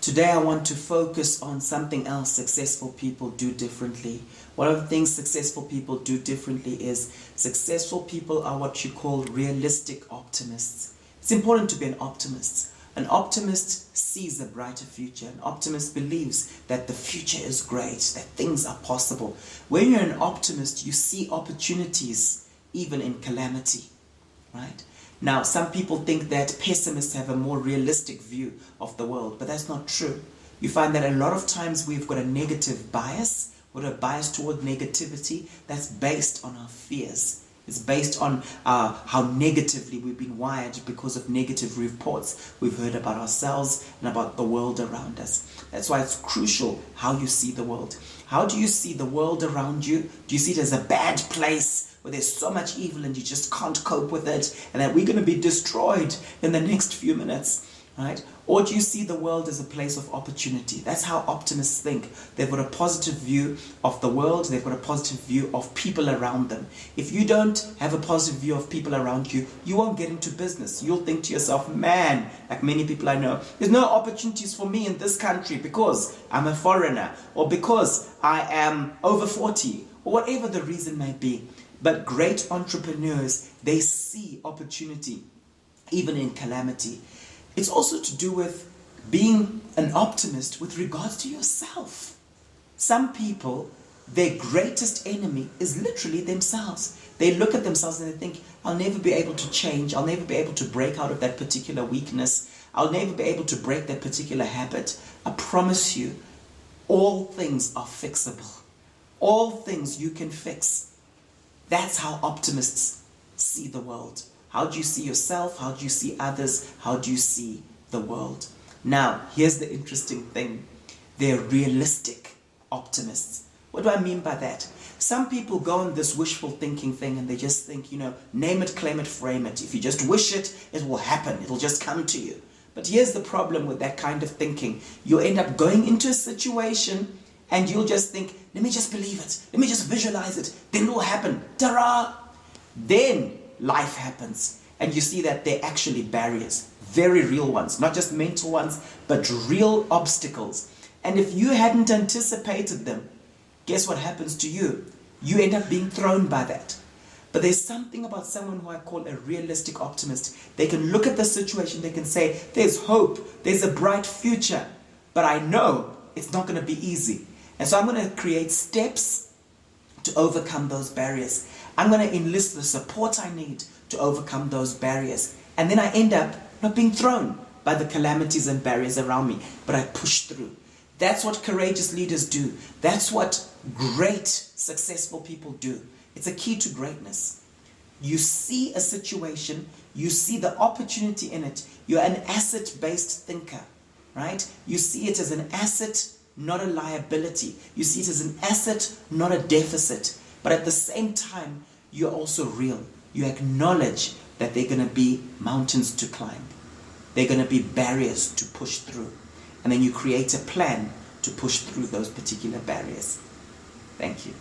Today I want to focus on something else successful people do differently. One of the things successful people do differently is successful people are what you call realistic optimists. It's important to be an optimist. An optimist sees a brighter future. An optimist believes that the future is great, that things are possible. When you're an optimist, you see opportunities even in calamity, right? Now, some people think that pessimists have a more realistic view of the world, but that's not true. You find that a lot of times we've got a negative bias, or a bias toward negativity that's based on our fears. It's based on how negatively we've been wired because of negative reports we've heard about ourselves and about the world around us. That's why it's crucial how you see the world. How do you see the world around you? Do you see it as a bad place where there's so much evil and you just can't cope with it and that we're going to be destroyed in the next few minutes, right? Or do you see the world as a place of opportunity? That's how optimists think. They've got a positive view of the world. They've got a positive view of people around them. If you don't have a positive view of people around you, you won't get into business. You'll think to yourself, man, like many people I know, there's no opportunities for me in this country because I'm a foreigner or because I am over 40 or whatever the reason may be. But great entrepreneurs, they see opportunity even in calamity. It's also to do with being an optimist with regards to yourself. Some people, their greatest enemy is literally themselves. They look at themselves and they think, I'll never be able to change. I'll never be able to break out of that particular weakness. I'll never be able to break that particular habit. I promise you, all things are fixable. All things you can fix. That's how optimists see the world. How do you see yourself? How do you see others? How do you see the world? Now, here's the interesting thing. They're realistic optimists. What do I mean by that? Some people go on this wishful thinking thing and they just think, name it, claim it, frame it. If you just wish it, it will happen. It'll just come to you. But here's the problem with that kind of thinking. You'll end up going into a situation and you'll just think, let me just believe it. Let me just visualize it. Then it will happen. Ta-ra! Then life happens. And you see that they're actually barriers. Very real ones. Not just mental ones, but real obstacles. And if you hadn't anticipated them, guess what happens to you? You end up being thrown by that. But there's something about someone who I call a realistic optimist. They can look at the situation. They can say, there's hope. There's a bright future. But I know it's not going to be easy. And so I'm going to create steps to overcome those barriers. I'm going to enlist the support I need to overcome those barriers. And then I end up not being thrown by the calamities and barriers around me, but I push through. That's what courageous leaders do. That's what great, successful people do. It's a key to greatness. You see a situation, you see the opportunity in it. You're an asset-based thinker, right? You see it as an asset, not a liability. You see it as an asset, not a deficit. But at the same time, you're also real. You acknowledge that they're going to be mountains to climb. They're going to be barriers to push through. And then you create a plan to push through those particular barriers. Thank you.